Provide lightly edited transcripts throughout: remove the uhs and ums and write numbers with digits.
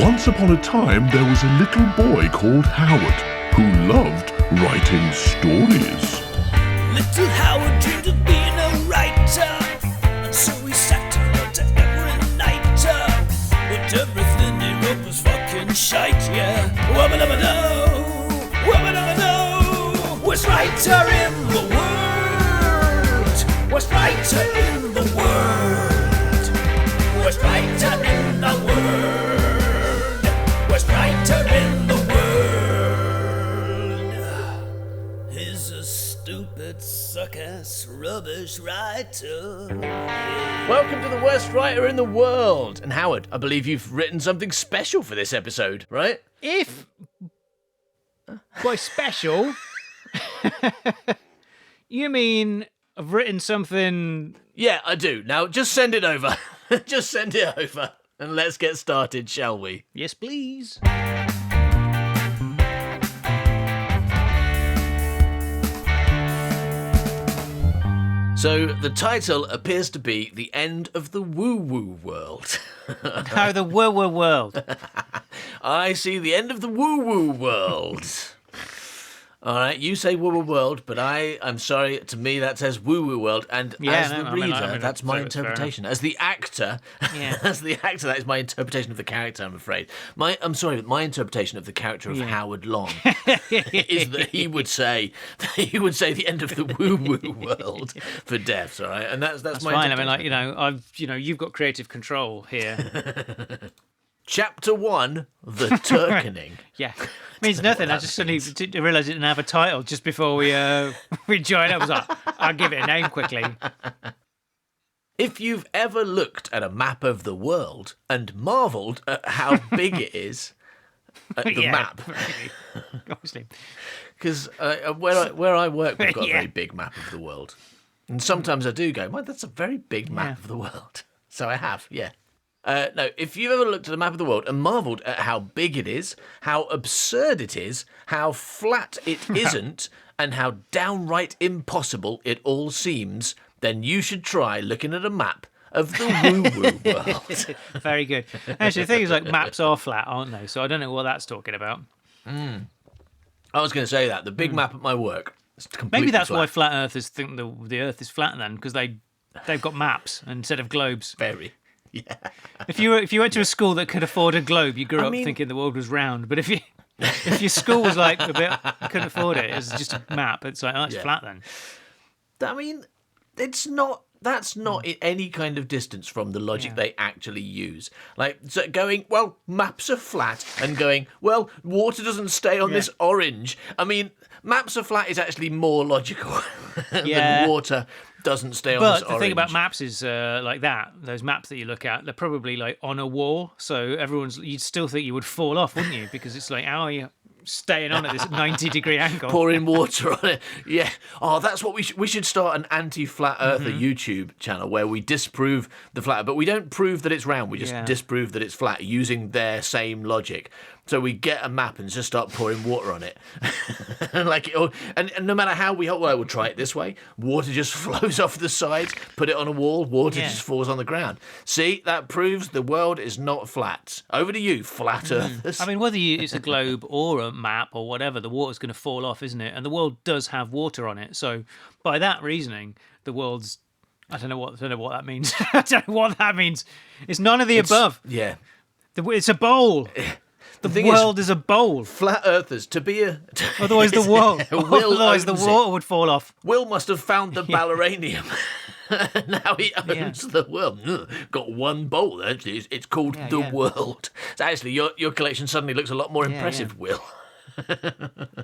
Once upon a time, there was a little boy called Howard who loved writing stories. Little Howard dreamed of being a writer, and so he sat and wrote every night. But everything he wrote was fucking shite, yeah. Wubba-dubba-doo, wubba-dubba-doo. Worst writer in the world, worst writer in the world, worst writer in the world, worst writer in the world. He's a stupid, suck-ass, rubbish writer. Welcome to the worst writer in the world. And Howard, I believe you've written something special for this episode, right? If by special, you mean I've written something? Yeah, I do. Now, just send it over. Just send it over. And let's get started, shall we? Yes, please. So, the title appears to be The End of the WuWuWorld. Oh, the WuWuWorld. I see the end of the WuWuWorld. All right, you say WuWuWorld, but I'm sorry, to me that says WuWuWorld, and as the reader, that's my interpretation. As the actor, that is my interpretation of the character, I'm afraid. My interpretation of the character of Howard Long is that he would say the end of the WuWuWorld for deaths, all right? And that's my fine. I mean, you've got creative control here. Chapter 1, The Turkening. Yeah. Means nothing. I just suddenly realised it didn't have a title just before we joined. I was like, I'll give it a name quickly. If you've ever looked at a map of the world and marvelled at how big it is, the map, really, obviously, because where I work, we've got a very big map of the world, and sometimes I do go, "Man, that's a very big map of the world." So I have, No, if you've ever looked at a map of the world and marvelled at how big it is, how absurd it is, how flat it isn't, and how downright impossible it all seems, then you should try looking at a map of the WuWu world. Very good. Actually, the thing is, like, maps are flat, aren't they? So I don't know what that's talking about. I was going to say that. The big map at my work is completely Maybe that's flat. why flat earthers think the Earth is flat then, because they've got maps instead of globes. Very. Yeah. If you went to a school that could afford a globe, you grew up thinking the world was round. But if your school was like a bit couldn't afford it, it's just a map. It's like, oh, it's flat then. I mean, it's not. That's not in any kind of distance from the logic they actually use. Like, so going, well, maps are flat, and going, well, water doesn't stay on this orange. I mean, maps are flat is actually more logical than water doesn't stay on this orange. But the thing about maps is like that. Those maps that you look at, they're probably like on a wall. So you'd still think you would fall off, wouldn't you? Because it's like, how are you staying on at this 90-degree angle? Pouring water on it. Yeah. Oh, that's what we should start an anti-flat earther YouTube channel where we disprove the flat, but we don't prove that it's round. We just disprove that it's flat using their same logic. So we get a map and just start pouring water on it. and no matter how we'll try it this way. Water just flows off the sides, put it on a wall, water just falls on the ground. See, that proves the world is not flat. Over to you, flat earthers. I mean, whether it's a globe or a map or whatever, the water's going to fall off, isn't it? And the world does have water on it. So by that reasoning, the world's... I don't know what that means. I don't know what that means. It's none of the above. Yeah. It's a bowl. The world is a bowl. Flat earthers, to be a... Otherwise the water would fall off. Will must have found the balleranium. Now he owns the world. Got one bowl, actually. It's called the world. So actually, your collection suddenly looks a lot more impressive, Will.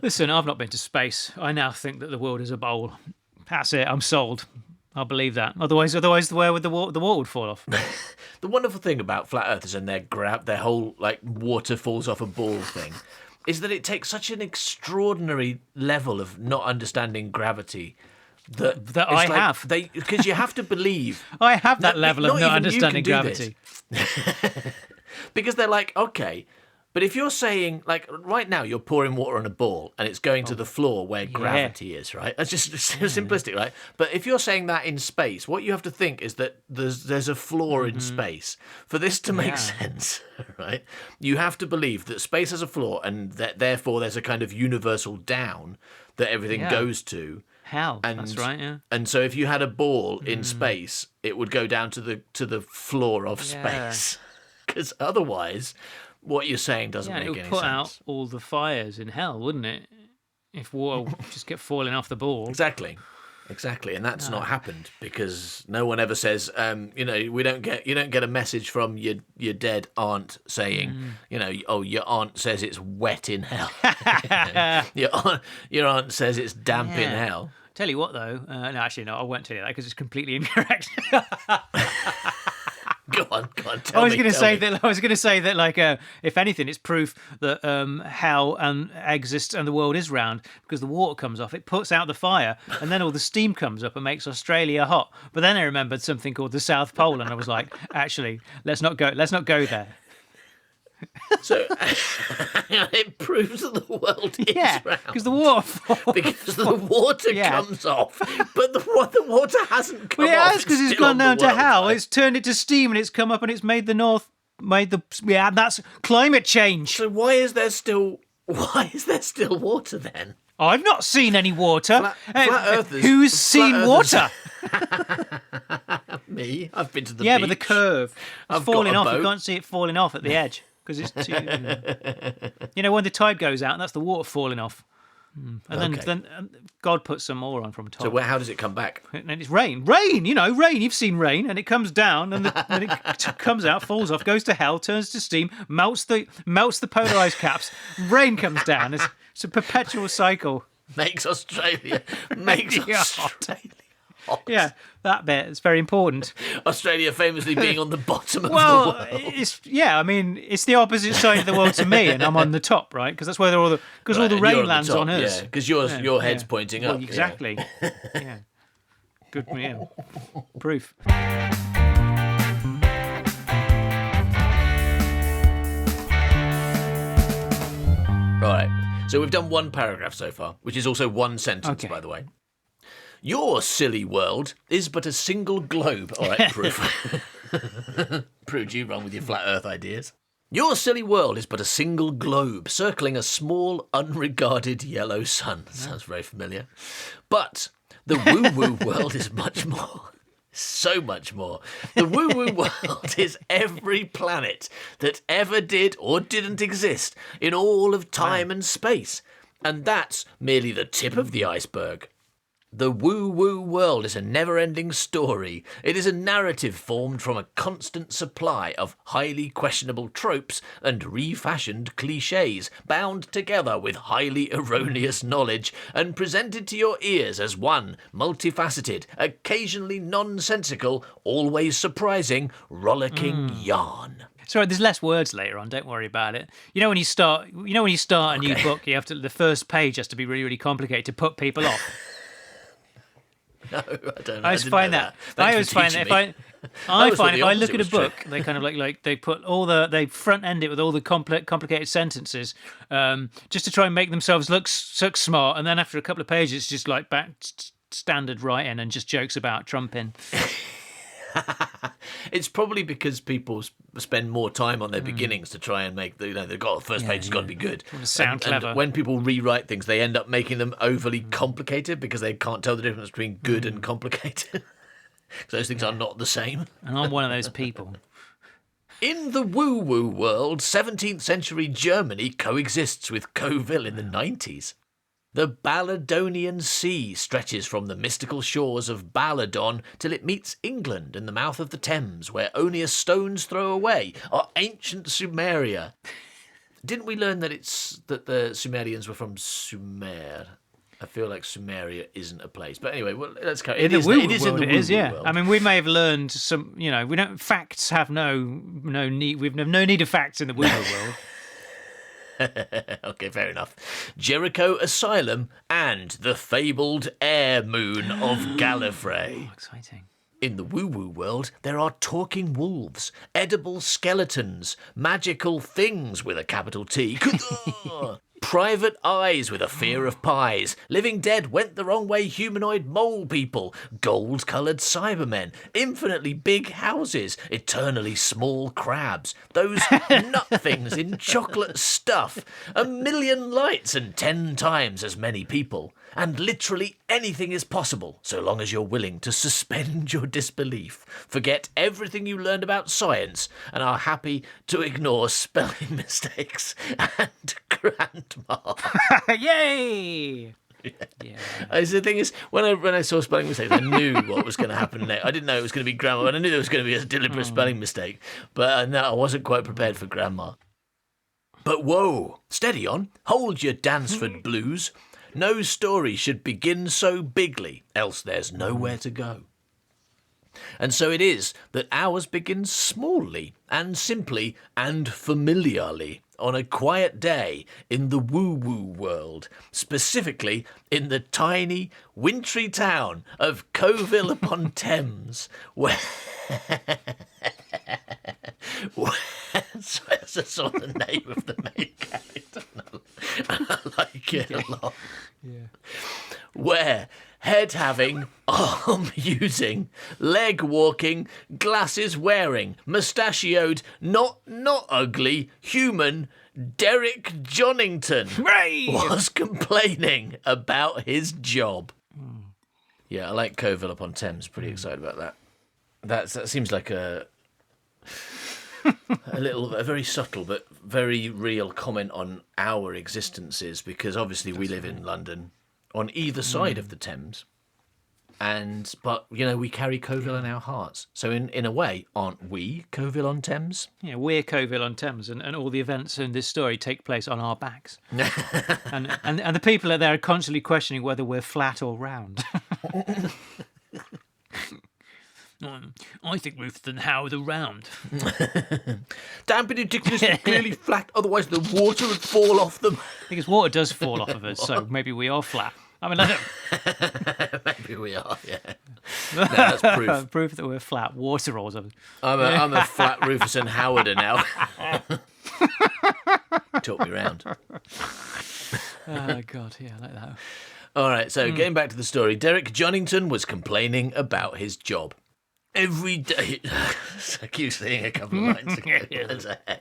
Listen, I've not been to space. I now think that the world is a bowl. That's it. I'm sold. I'll believe that. Otherwise, where would the water would fall off? The wonderful thing about flat earthers and their whole like water falls off a ball thing is that it takes such an extraordinary level of not understanding gravity that I have. Because you have to believe. I have that level of not understanding gravity. Because they're like, okay, But if you're saying, like, right now you're pouring water on a ball and it's going to the floor where gravity is, right? That's just simplistic, right? But if you're saying that in space, what you have to think is that there's a floor in space. For this to make sense, right, you have to believe that space has a floor and that therefore there's a kind of universal down that everything goes to. Hell, that's right, yeah. And so if you had a ball in space, it would go down to the floor of space. Because otherwise, what you're saying doesn't make any sense. It would put out all the fires in hell, wouldn't it? If water just kept falling off the ball. Exactly. And that's not happened because no one ever says, you don't get a message from your dead aunt saying, your aunt says it's wet in hell. Your aunt says it's damp in hell. Tell you what, though, no, actually, no, I won't tell you that because it's completely incorrect. Go on. I was going to say that, like, if anything, it's proof that hell exists and the world is round because the water comes off, it puts out the fire, and then all the steam comes up and makes Australia hot. But then I remembered something called the South Pole, and I was like, actually, let's not go there. So it proves that the world is round. Because the water falls. Because the water comes off, but the water hasn't come off. Yeah, it's because it's gone down to hell. Right? It's turned it to steam and it's come up and it's made that's climate change. So why is there still water then? I've not seen any water. Flat earthers. Who's seen water? Me. I've been to the beach. Yeah, but the curve. It's falling off. Boat. You can't see it falling off at the edge. Because it's too... when the tide goes out, that's the water falling off. And then God puts some more on from top. So how does it come back? And it's rain. Rain! Rain. You've seen rain. And it comes down, and then it comes out, falls off, goes to hell, turns to steam, melts the polar ice caps. Rain comes down. It's a perpetual cycle. Makes Australia hot. Yeah, that bit. It's very important. Australia famously being on the bottom of the world. It's the opposite side of the world to me, and I'm on the top, right? Because that's where all the rain lands on us. Yeah, because your head's pointing up. Exactly. Yeah. Good. Yeah. Proof. All right. So we've done one paragraph so far, which is also one sentence, by the way. Your silly world is but a single globe. All right, proof. Proved you wrong with your flat earth ideas. Your silly world is but a single globe circling a small, unregarded yellow sun. Sounds very familiar. But the WuWu world is much more. So much more. The WuWu world is every planet that ever did or didn't exist in all of time and space. And that's merely the tip of the iceberg. The WuWu world is a never-ending story. It is a narrative formed from a constant supply of highly questionable tropes and refashioned cliches, bound together with highly erroneous knowledge and presented to your ears as one multifaceted, occasionally nonsensical, always surprising, rollicking yarn. Sorry, there's less words later on. Don't worry about it. When you start a new book, you have to. The first page has to be really, really complicated to put people off. No, I don't know. I always find that. If I look at a book, they kind of like they put they front end it with all the complicated sentences, just to try and make themselves look smart, and then after a couple of pages, it's just like back standard writing and just jokes about trumping. It's probably because people spend more time on their beginnings to try and make they've got the first page has got to be good. Sound clever. And when people rewrite things, they end up making them overly complicated because they can't tell the difference between good and complicated. Those things are not the same. And I'm one of those people. In the WuWu world, 17th century Germany coexists with Coville in the 90s. The Balladonian Sea stretches from the mystical shores of Balladon till it meets England in the mouth of the Thames, where only a stone's throw away are ancient Sumeria. Didn't we learn that the Sumerians were from Sumer? I feel like Sumeria isn't a place, but anyway, well, let's go. It is in the WuWu world. I mean, we may have learned some. We don't. Facts have no need. We've no need of facts in the WuWu world. Okay, fair enough. Jericho Asylum and the fabled air moon of Gallifrey. Oh, exciting. In the woo-woo world, there are talking wolves, edible skeletons, magical things with a capital T, private eyes with a fear of pies, living dead went the wrong way humanoid mole people, gold-coloured Cybermen, infinitely big houses, eternally small crabs, those nut things in chocolate stuff, 1,000,000 lights and 10 times as many people. And literally anything is possible, so long as you're willing to suspend your disbelief, forget everything you learned about science, and are happy to ignore spelling mistakes and grandma. Yay! Yeah. The thing is, when I saw spelling mistakes, I knew what was going to happen next. I didn't know it was going to be grandma, but I knew there was going to be a deliberate spelling mistake. But no, I wasn't quite prepared for grandma. But whoa, steady on, hold your Dansford blues. No story should begin so bigly, else there's nowhere to go. And so it is that ours begins smallly and simply and familiarly on a quiet day in the woo-woo world, specifically in the tiny, wintry town of Coville-upon-Thames, where... So that's sort of the name of the main character. I like it a lot. Yeah. Where head-having, arm-using, leg-walking, glasses-wearing, mustachioed, not ugly, human Derek Jonington was complaining about his job. Yeah, I like Coville-upon-Thames. Pretty excited about that. That seems like a very subtle but very real comment on our existences, because obviously we live in London on either side of the Thames, but we carry Coville in our hearts. So in a way, aren't we Coville-on-Thames? Yeah, we're Coville-on-Thames, and all the events in this story take place on our backs. and the people out there are constantly questioning whether we're flat or round. I think we're than how the round. Damn it, ridiculously clearly flat, otherwise the water would fall off them. Because water does fall off of us, so maybe we are flat. I mean, maybe we are, yeah. No, that's proof. Proof that we're flat. Water rolls over. I'm a flat Rufus and Howarder now. Talk me round. Oh, God, yeah, I like that. All right, so getting back to the story, Derek Jonington was complaining about his job. Every day, I keep saying a couple of lines ahead.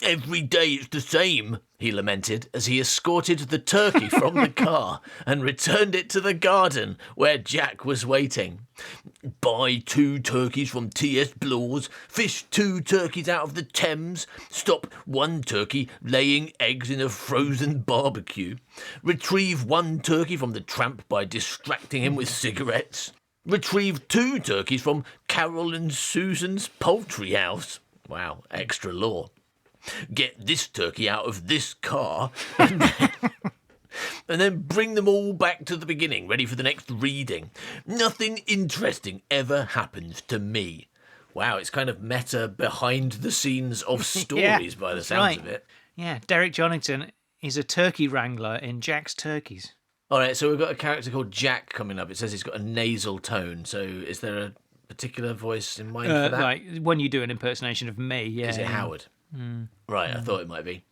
Every day it's the same, he lamented as he escorted the turkey from the car and returned it to the garden where Jack was waiting. Buy 2 turkeys from T.S. Blaw's, fish 2 turkeys out of the Thames, stop 1 turkey laying eggs in a frozen barbecue, retrieve 1 turkey from the tramp by distracting him with cigarettes, retrieve 2 turkeys from Carol and Susan's poultry house. Wow, extra law. Get this turkey out of this car and then bring them all back to the beginning, ready for the next reading. Nothing interesting ever happens to me. Wow, it's kind of meta behind the scenes of stories by the sounds of it. Yeah, Derek Jonington is a turkey wrangler in Jack's Turkeys. All right, so we've got a character called Jack coming up. It says he's got a nasal tone. So is there a particular voice in mind for that? Like when you do an impersonation of me, yeah. Is it Howard? Right, I thought it might be.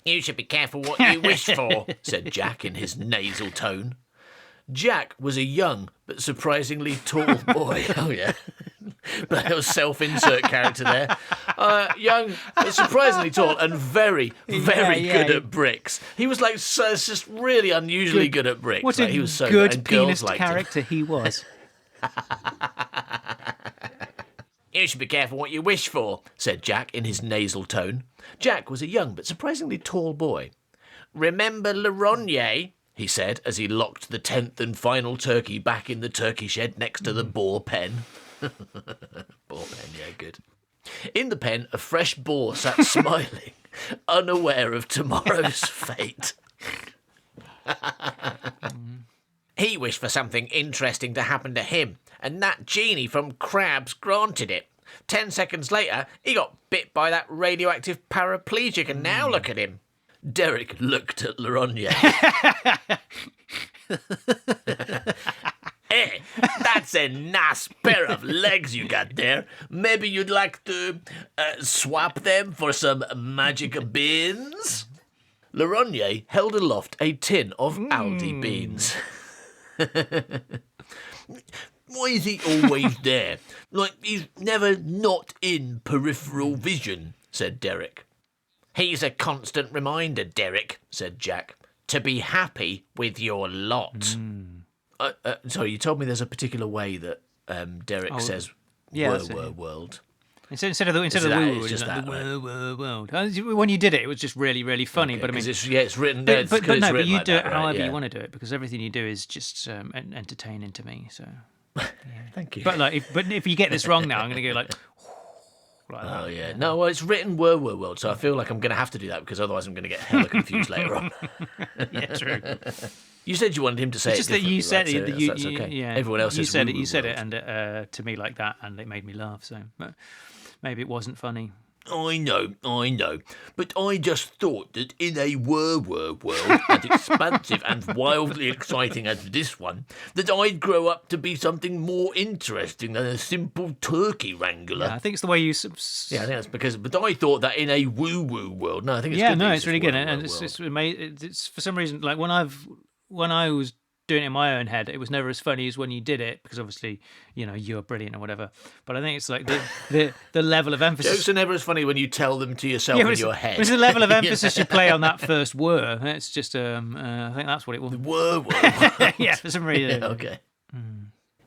You should be careful what you wish for, said Jack in his nasal tone. Jack was a young but surprisingly tall boy. Oh, yeah. But that was self-insert character there. Young but surprisingly tall and very, very good at bricks. He was like just really unusually good at bricks. What he was so good penis character he was. You should be careful what you wish for, said Jack in his nasal tone. Jack was a young but surprisingly tall boy. Remember Laronye? He said as he locked the 10th and final turkey back in the turkey shed next to the boar pen. Boar pen, yeah, good. In the pen, a fresh boar sat smiling, unaware of tomorrow's fate. He wished for something interesting to happen to him, and that genie from Crabs granted it. 10 seconds later, he got bit by that radioactive paraplegic, and now look at him. Derek looked at Laronye. That's a nice pair of legs you got there. Maybe you'd like to swap them for some magic beans? Laronye held aloft a tin of Aldi beans. Why is he always there? Like he's never not in peripheral vision, said Derek. He's a constant reminder, Derek, said Jack, to be happy with your lot. Sorry, you told me there's a particular way that Derek says WuWuWorld. Instead of the woo, it's just like the WuWuWorld. When you did it, it was just really, really funny. Okay, but I mean, it's written there. But you like do it that, however right? you want to do it, because everything you do is just entertaining to me. So, Thank you. but if you get this wrong now, I'm going to go like that. Oh yeah, no, well, it's written WuWuWorld, so I feel like I'm going to have to do that because otherwise I'm going to get hella confused later on. Yeah, true. You said you wanted him to say It's it just that you said right? it. So that's okay. Yeah, Everyone else you says said it. You said it, WuWuWorld. and to me like that, and it made me laugh. So but maybe it wasn't funny. I know, but I just thought that in a WuWuWorld as expansive and wildly exciting as this one, that I'd grow up to be something more interesting than a simple turkey wrangler. Yeah, I think it's the way you. Yeah, I think that's because. But I thought that in a WuWuWorld. No, I think it's Yeah, good no, that it's really good, and WuWuWorld. it's amazing. It's for some reason like when I was doing it in my own head, it was never as funny as when you did it, because obviously you're brilliant or whatever. But I think it's like the level of emphasis. Jokes are never as funny when you tell them to yourself in your head. It's the level of emphasis you play on that first word. It's just I think that's what it was. WuWuWorld. Yeah, for some reason. Yeah, okay.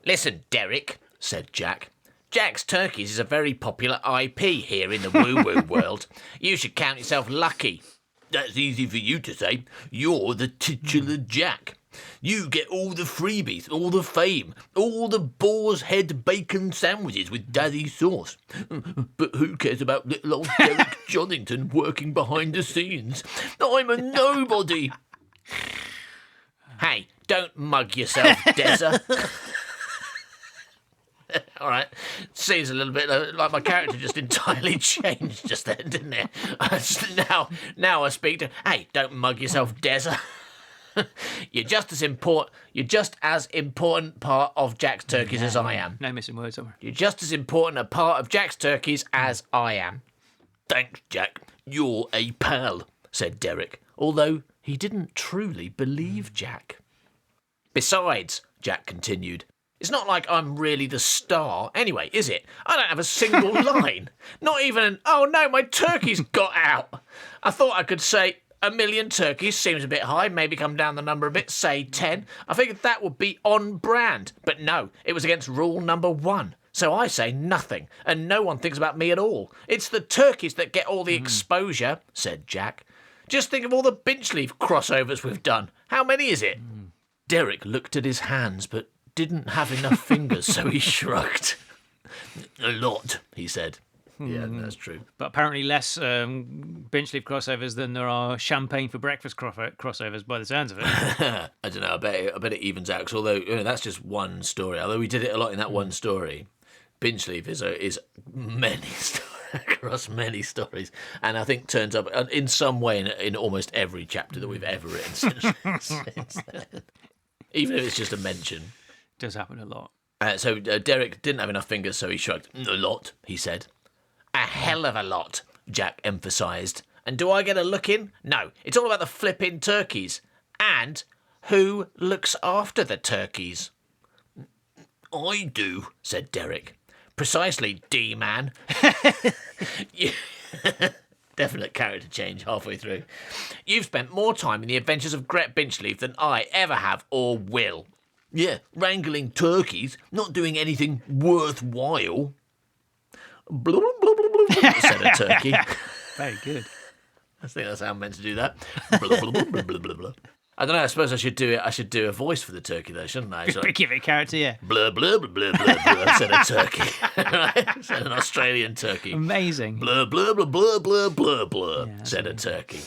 Listen, Derek, said Jack. Jack's Turkeys is a very popular IP here in the WuWuWorld. You should count yourself lucky. That's easy for you to say. You're the titular Jack. You get all the freebies, all the fame, all the boar's head bacon sandwiches with daddy sauce. But who cares about little old Derek Johnington working behind the scenes? I'm a nobody. Hey, don't mug yourself, Dezza. All right. Seems a little bit like my character just entirely changed just then, didn't it? Now I speak to... Hey, don't mug yourself, Dezza. You're just as important part of Jack's Turkeys as I am. No missing words somewhere. You're just as important a part of Jack's Turkeys as I am. Thanks, Jack. You're a pal, said Derek, although he didn't truly believe Jack. Besides, Jack continued, it's not like I'm really the star anyway, is it? I don't have a single line. Not even an, oh no, my turkey's got out. I thought I could say... 1 million turkeys seems a bit high, maybe come down the number a bit, say 10. I figured that would be on brand. But no, it was against rule number 1. So I say nothing, and no one thinks about me at all. It's the turkeys that get all the exposure, said Jack. Just think of all the Binchleaf crossovers we've done. How many is it? Derek looked at his hands, but didn't have enough fingers, so he shrugged. A lot, he said. Yeah, that's true. But apparently less Binchleaf crossovers than there are champagne for breakfast crossovers by the sounds of it. I don't know. I bet it evens out. 'Cause although that's just one story. Although we did it a lot in that one story, Binchleaf is many across many stories, and I think turns up in some way in almost every chapter that we've ever written since then. Even if it's just a mention. It does happen a lot. So Derek didn't have enough fingers, so he shrugged. A lot, he said. A hell of a lot, Jack emphasised. And do I get a look in? No, it's all about the flipping turkeys. And who looks after the turkeys? I do, said Derek. Precisely, D-man. Definite character change halfway through. You've spent more time in the adventures of Gret Binchleaf than I ever have or will. Yeah, wrangling turkeys, not doing anything worthwhile. Blah, blah, blah, blah, blah, said a turkey. Very good. I think that's how I'm meant to do that. Blah, blah, blah, blah, blah, blah, blah. I don't know. I suppose I should do it. I should do a voice for the turkey, though, shouldn't I? Like, Give it a character, yeah. blah blah blah blah blah blah. Said a turkey. Said an Australian turkey. Amazing. Blah blah blah blah blah blah blah. Yeah, said a turkey.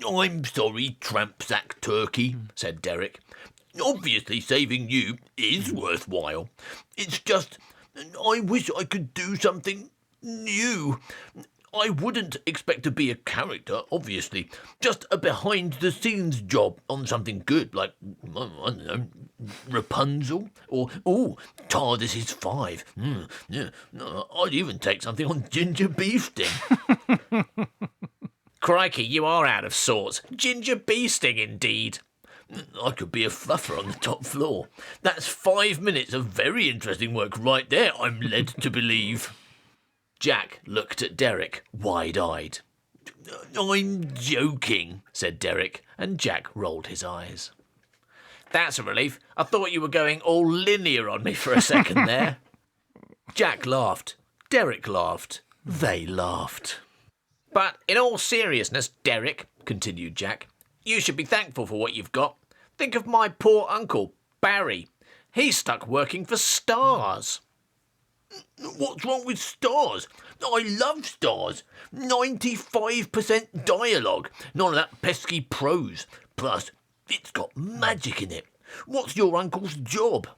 I'm sorry, tramp sack turkey. Said Derek. Obviously, saving you is worthwhile. It's just, I wish I could do something new. I wouldn't expect to be a character, obviously. Just a behind-the-scenes job on something good, like, I don't know, Rapunzel, or, TARDIS is 5. Yeah, no, I'd even take something on Ginger Beefsting. Crikey, you are out of sorts. Ginger Beefsting, indeed. I could be a fluffer on the top floor. That's 5 minutes of very interesting work right there, I'm led to believe. Jack looked at Derek, wide-eyed. I'm joking, said Derek, and Jack rolled his eyes. That's a relief. I thought you were going all linear on me for a second there. Jack laughed. Derek laughed. They laughed. But in all seriousness, Derek, continued Jack, you should be thankful for what you've got. Think of my poor uncle, Barry. He's stuck working for Stars. What's wrong with Stars? I love Stars. 95% dialogue. None of that pesky prose. Plus, it's got magic in it. What's your uncle's job?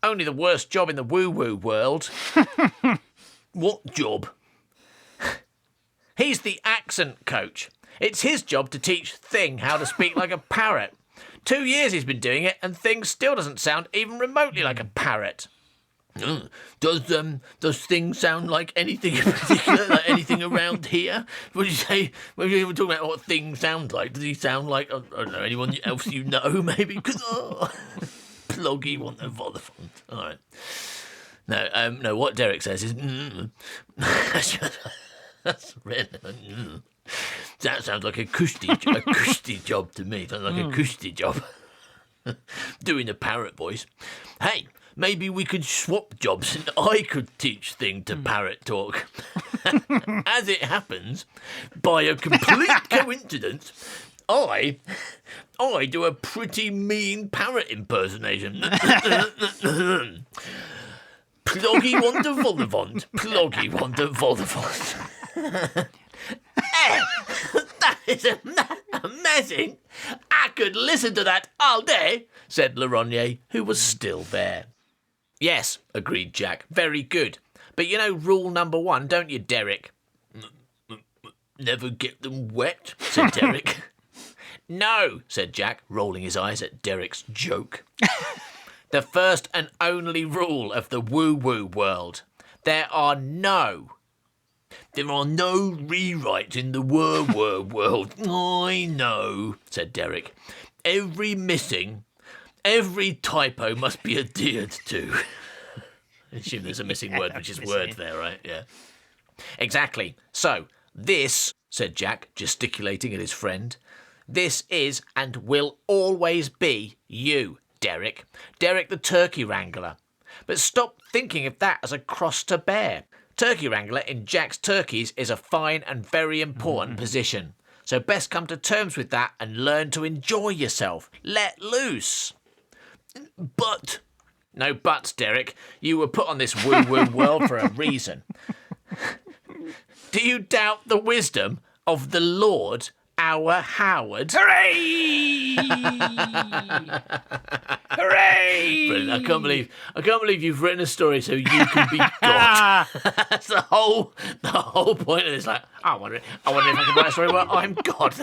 Only the worst job in the WuWuWorld. What job? He's the accent coach. It's his job to teach Thing how to speak like a parrot. 2 years he's been doing it, and Thing still doesn't sound even remotely like a parrot. Does Thing sound like anything in particular, like anything around here? Would you say, when you were talking about what Thing sounds like, does he sound like, I don't know, anyone else you know, maybe? Because, Ploggy want a Volifont. All right. No, what Derek says is, that's really, that sounds like a cushy job to me. Sounds like a cushy job. Doing a parrot voice. Hey, maybe we could swap jobs and I could teach Thing to parrot talk. As it happens, by a complete coincidence, I do a pretty mean parrot impersonation. Ploggy want a Volivant. Ploggy want a Volivant. That is amazing. I could listen to that all day, said Laronnier, who was still there. Yes, agreed Jack. Very good. But you know rule number 1, don't you, Derek? Never get them wet, said Derek. No, said Jack, rolling his eyes at Derek's joke. The first and only rule of the WuWuWorld. There are no rewrites in the WuWuWorld. I know, said Derek. Every typo must be adhered to. I assume there's a missing word, which is word there, right? Yeah. Exactly. So, this, said Jack, gesticulating at his friend, this is and will always be you, Derek. Derek the Turkey Wrangler. But stop thinking of that as a cross to bear. Turkey Wrangler in Jack's Turkeys is a fine and very important position. So best come to terms with that and learn to enjoy yourself. Let loose. But... No buts, Derek. You were put on this WuWuWorld for a reason. Do you doubt the wisdom of the Lord, our Howard? Hooray! Hooray! Brilliant. I can't believe you've written a story so you can be God. That's the whole point of this. Like, I wonder if I can write a story where I'm God.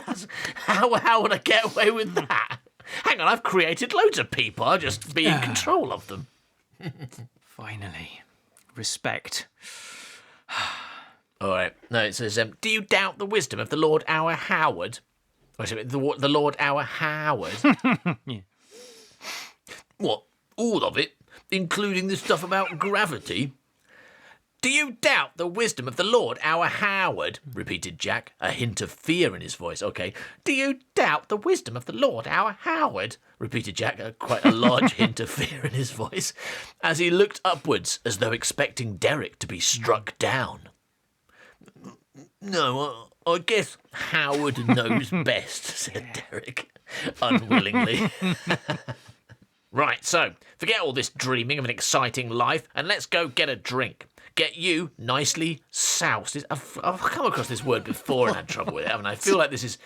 How would I get away with that? Hang on, I've created loads of people. I'll just be in control of them. Finally. Respect. All right. No, it says, do you doubt the wisdom of the Lord our Howard? Or is it the Lord our Howard? Yeah. What? All of it? Including the stuff about gravity? Do you doubt the wisdom of the Lord our Howard? Repeated Jack, a hint of fear in his voice. Okay. Do you doubt the wisdom of the Lord our Howard? Repeated Jack, quite a large hint of fear in his voice, as he looked upwards as though expecting Derek to be struck down. No, I guess Howard knows best, said Derek, unwillingly. Right, so, forget all this dreaming of an exciting life and let's go get a drink. Get you nicely soused. I've come across this word before and had trouble with it, haven't I? I feel like this is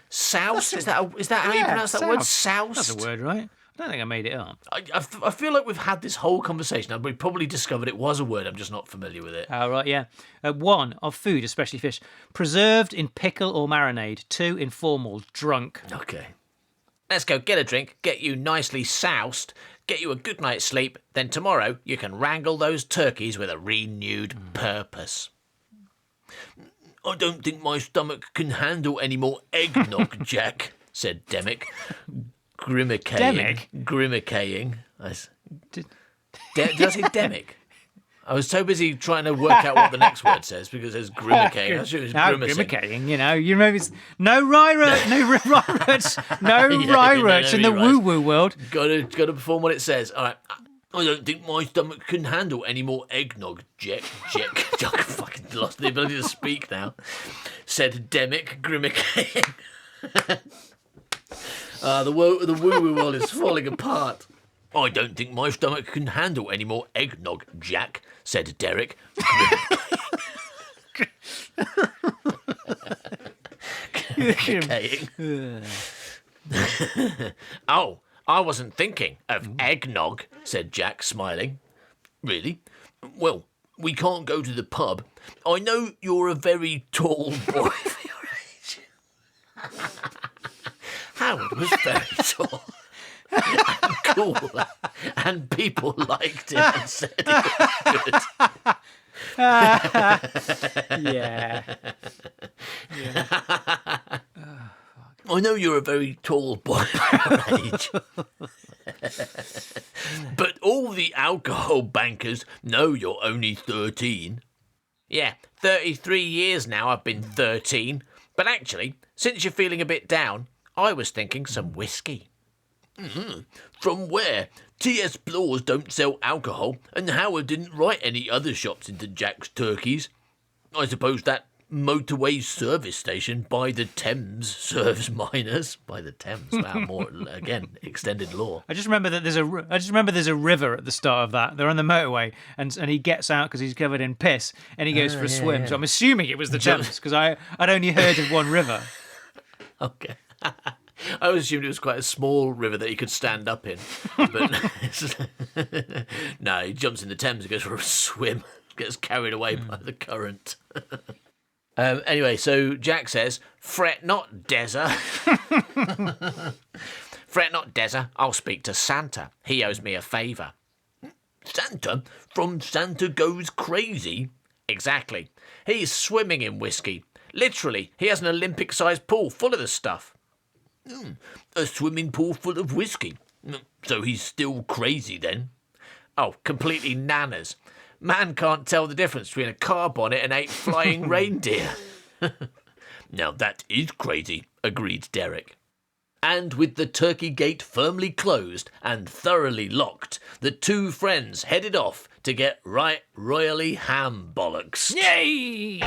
soused. Is that how you pronounce that word? Soused? That's a word, right? I don't think I made it up. I feel like we've had this whole conversation and we probably discovered it was a word. I'm just not familiar with it. Right, yeah. 1, of food, especially fish, preserved in pickle or marinade. 2, informal, drunk. Okay. Let's go get a drink, get you nicely soused, get you a good night's sleep, then tomorrow you can wrangle those turkeys with a renewed purpose. I don't think my stomach can handle any more eggnog, Jack, said Demick, grimacaying. Grimacaying. Did I say Demick? I was so busy trying to work out what the next word says because there's grimacaying. I should it was grimacing. Grimacaying, you remember it's no rye-roots in the woo-woo world. Got to perform what it says. All right. I don't think my stomach can handle any more eggnog, Jack. I fucking lost the ability to speak now, said Demick, grimacaying. The woo-woo world is falling apart. I don't think my stomach can handle any more eggnog, Jack, said Derek. Oh, I wasn't thinking of eggnog, said Jack, smiling. Really? Well, we can't go to the pub. I know you're a very tall boy for your age. Howard was very tall. And cool, and people liked him and said it was good. Yeah. I know you're a very tall boy for your age. But all the alcohol bankers know you're only 13. Yeah, 33 years now I've been 13. But actually, since you're feeling a bit down, I was thinking some whiskey. From where? T.S. Blaw's don't sell alcohol, and Howard didn't write any other shops into Jack's Turkeys. I suppose that motorway service station by the Thames serves miners. By the Thames, wow, more again extended law. I just remember there's a river at the start of that. They're on the motorway, and he gets out because he's covered in piss, and he goes for a swim. Yeah. So I'm assuming it was the Thames because I'd only heard of one river. Okay. I always assumed it was quite a small river that he could stand up in. But no, he jumps in the Thames and goes for a swim, gets carried away by the current. Anyway, so Jack says, fret not, Dezza. Fret not, Dezza. I'll speak to Santa. He owes me a favour. Santa? From Santa Goes Crazy? Exactly. He's swimming in whiskey. Literally, he has an Olympic-sized pool full of the stuff. A swimming pool full of whiskey. So he's still crazy then? Oh, completely nanas. Man can't tell the difference between a car bonnet and 8 flying reindeer. Now that is crazy, agreed Derek. And with the turkey gate firmly closed and thoroughly locked, the two friends headed off to get right royally ham bollocks. Yay!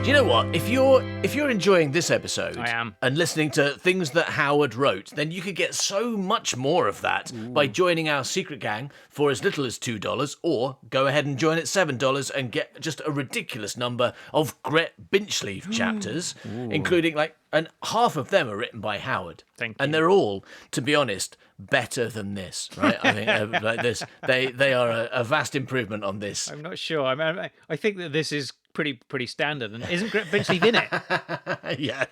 Do you know what? If you're enjoying this episode I am. and listening to things that Howard wrote, then you could get so much more of that by joining our secret gang for as little as $2, or go ahead and join at $7 and get just a ridiculous number of Gret Binchleaf chapters, including and half of them are written by Howard. Thank you. And they're all, to be honest, better than this, right? I think like this, they are a vast improvement on this. I'm not sure. I think that this is pretty standard, and isn't Gret Binchleaf in it? yeah,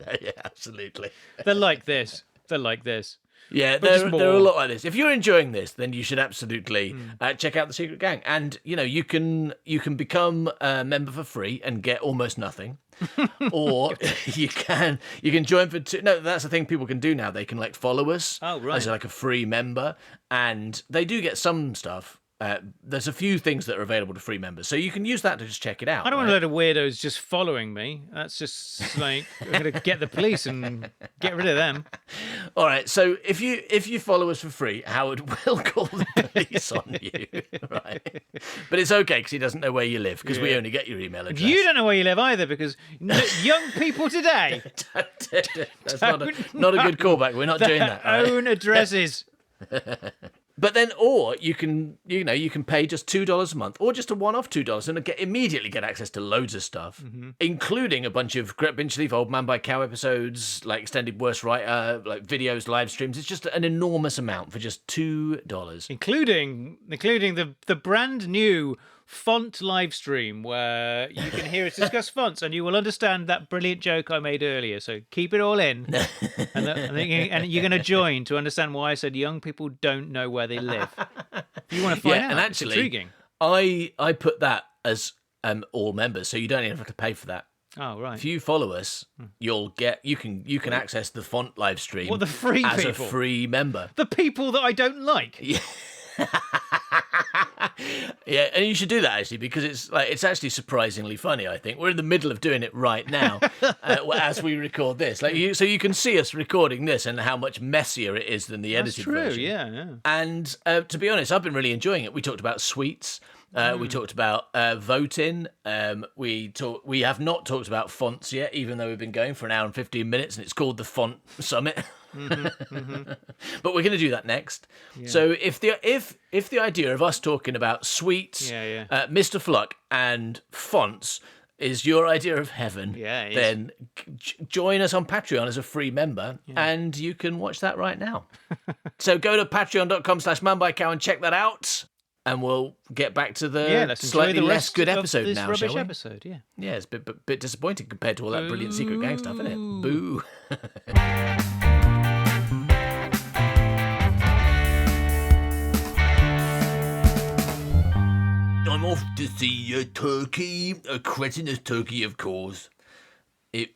absolutely. They're like this. Yeah, they're a lot like this. If you're enjoying this, then you should absolutely check out the Secret Gang, and you can become a member for free and get almost nothing, or you can join for two. No, that's the thing people can do now. They can follow us as a free member, and they do get some stuff. There's a few things that are available to free members, so you can use that to just check it out. I don't want a load of weirdos just following me. That's just I'm going to get the police and get rid of them. All right, so if you follow us for free, Howard will call the police on you, right? But it's okay because he doesn't know where you live because we only get your email address. You don't know where you live either because young people today. That's not a good callback. We're not doing that. Own addresses. But then, or you can pay just $2 a month, or just a one-off $2, and immediately get access to loads of stuff, including a bunch of Great Binge Leaf, Old Man by Cow episodes, like extended Worst Writer, like videos, live streams. It's just an enormous amount for just $2, including the brand new font live stream where you can hear us discuss fonts, and you will understand that brilliant joke I made earlier. So keep it all in, and you're going to join to understand why I said young people don't know where they live. If you want to find out, and actually, it's intriguing. I put that as all members, so you don't even have to pay for that. Oh right. If you follow us, you can access the font live stream. What, the free as people? A free member. The people that I don't like. Yeah. Yeah, and you should do that actually, because it's actually surprisingly funny. I think we're in the middle of doing it right now as we record this. So you can see us recording this and how much messier it is than the edited version. Yeah. And to be honest, I've been really enjoying it. We talked about sweets. We talked about voting. We have not talked about fonts yet, even though we've been going for an hour and 15 minutes, and it's called the Font Summit. But we're going to do that next. Yeah. So if the idea of us talking about sweets, Mr. Fluck, and fonts is your idea of heaven, then join us on Patreon as a free member, and you can watch that right now. So go to patreon.com/manbycow and check that out. And we'll get back to the slightly less good episode now, shall we? Episode, yeah. Yeah, it's a bit disappointing compared to all that brilliant Secret Gang stuff, isn't it? Boo. I'm off to see a turkey, a cretinous turkey, of course. It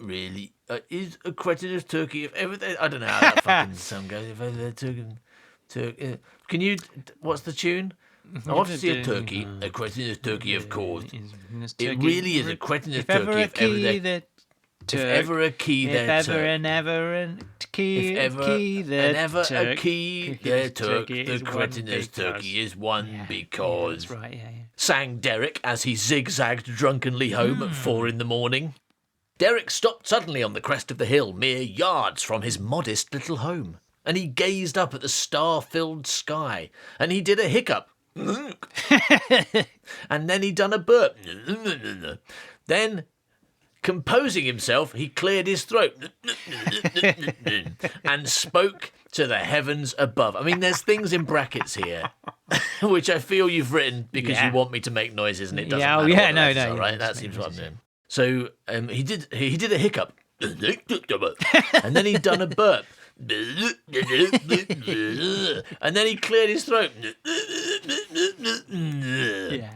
really is a cretinous turkey. If ever, I don't know how that fucking song goes. If ever can you? What's the tune? I want to see a turkey, a cretinous turkey, of course. It really is a cretinous turkey. If ever a key, there If ever and ever a key, if ever there, and ever Turk. a key, there, Turk. The is one cretinous because. turkey is one because. That's right, yeah. Sang Derek as he zigzagged drunkenly home at 4 a.m. Derek stopped suddenly on the crest of the hill, mere yards from his modest little home. And he gazed up at the star-filled sky, and he did a hiccup. And then he done a burp. Then, composing himself, he cleared his throat and spoke to the heavens above. I mean, there's things in brackets here, which I feel you've written because you want me to make noises, and it doesn't matter. Yeah, what no, the letters are, right? That seems what I'm doing. So he did a hiccup, and then he done a burp. And then he cleared his throat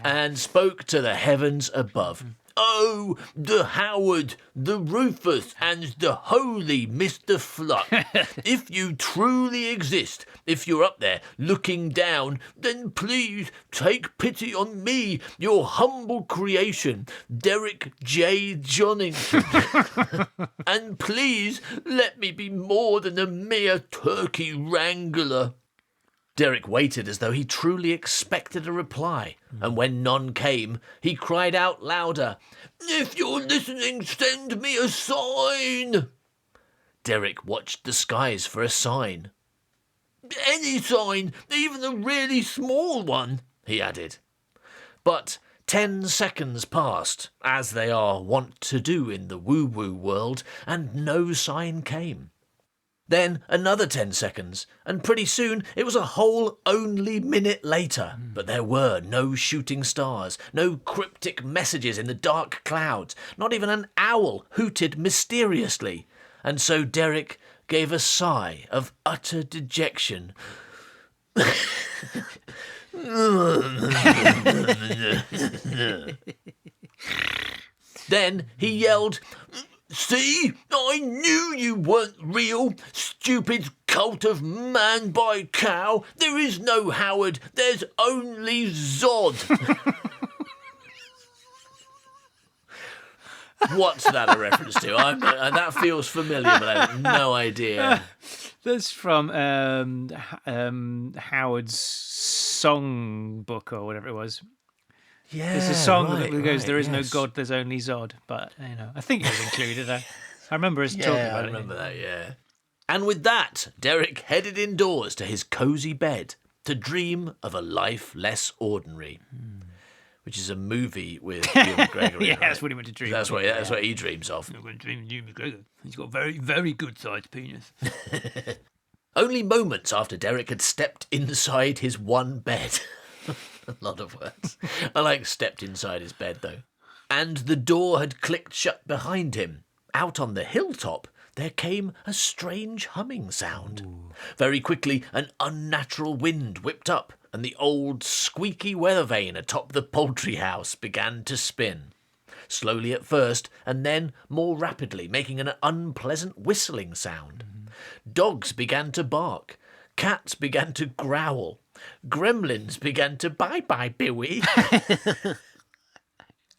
and spoke to the heavens above. Oh, the Howard, the Rufus, and the holy Mr. Fluck. If you truly exist, if you're up there looking down, then please take pity on me, your humble creation, Derek J. Jonington. And please let me be more than a mere turkey wrangler. Derek waited as though he truly expected a reply, and when none came, he cried out louder, "If you're listening, send me a sign!" Derek watched the skies for a sign. "Any sign, even a really small one," he added. But 10 seconds passed, as they are wont to do in the WuWuWorld, and no sign came. Then another 10 seconds, and pretty soon it was a whole only minute later. But there were no shooting stars, no cryptic messages in the dark clouds, not even an owl hooted mysteriously. And so Derek gave a sigh of utter dejection. Then he yelled, "See, I knew you weren't real, stupid cult of man by cow. There is no Howard, there's only Zod." What's that a reference to? That feels familiar, but I have no idea. That's from Howard's songbook or whatever it was. Yeah, it's a song that goes, "There is no God, there's only Zod." But I think it was included. I remember us talking about it. I remember that. Yeah. And with that, Derek headed indoors to his cosy bed to dream of a life less ordinary. Which is a movie with Ewan McGregor. Yeah, right? that's what he went to dream. That's what he dreams of. I'm going to dream of Ewan McGregor. He's got a very, very good sized penis. Only moments after Derek had stepped inside his one bed. A lot of words. I like stepped inside his bed, though. And the door had clicked shut behind him. Out on the hilltop, there came a strange humming sound. Ooh. Very quickly, an unnatural wind whipped up, and the old squeaky weather vane atop the poultry house began to spin. Slowly at first, and then more rapidly, making an unpleasant whistling sound. Dogs began to bark. Cats began to growl. Gremlins began to bye-bye, Billy.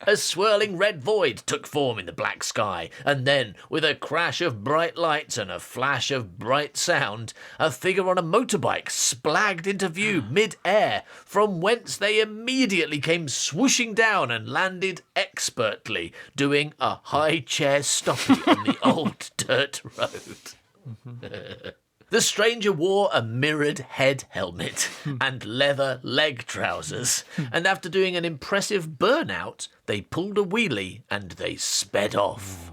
A swirling red void took form in the black sky, and then, with a crash of bright lights and a flash of bright sound, a figure on a motorbike splagged into view mid-air, from whence they immediately came swooshing down and landed expertly, doing a high chair stoppie on the old dirt road. The stranger wore a mirrored head helmet and leather leg trousers, and after doing an impressive burnout, they pulled a wheelie and they sped off.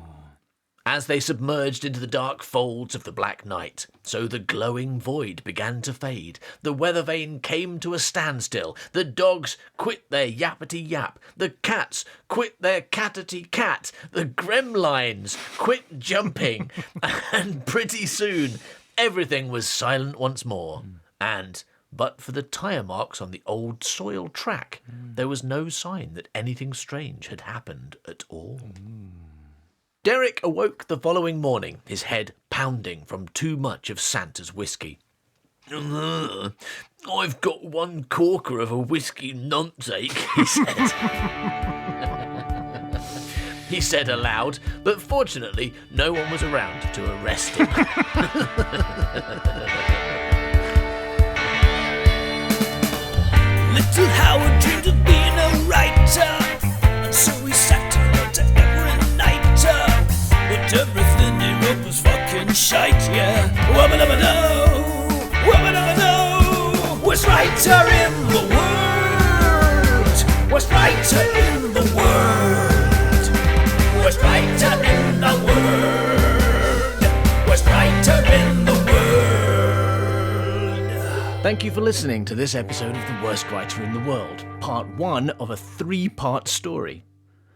As they submerged into the dark folds of the black night, so the glowing void began to fade. The weather vane came to a standstill. The dogs quit their yappity-yap. The cats quit their catity-cat. The gremlins quit jumping. And pretty soon, everything was silent once more. And, but for the tyre marks on the old soil track, there was no sign that anything strange had happened at all. Derek awoke the following morning, his head pounding from too much of Santa's whiskey. I've got one corker of a whiskey nonsache, he said. He said aloud, but fortunately no one was around to arrest him. Little Howard dreamed of being a writer, and so he sat and wrote every night. But everything he wrote was fucking shite, yeah. Wubba-dubba-doo, wubba-dubba-doo. Worst writer in the world, worst writer in the world, worst writer in the world, worst writer in the world. Thank you for listening to this episode of The Worst Writer in the World, part 1 of a 3-part story.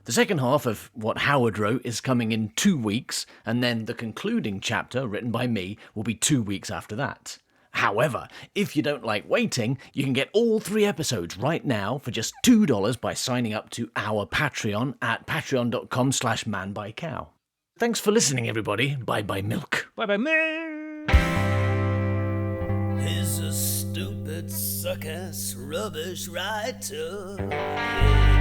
The second half of what Howard wrote is coming in 2 weeks, and then the concluding chapter, written by me, will be 2 weeks after that. However, if you don't like waiting, you can get all 3 episodes right now for just $2 by signing up to our Patreon at patreon.com/manbycow. Thanks for listening, everybody. Bye-bye, milk. Bye-bye, milk. He's a stupid, suck-ass, rubbish writer. Yeah.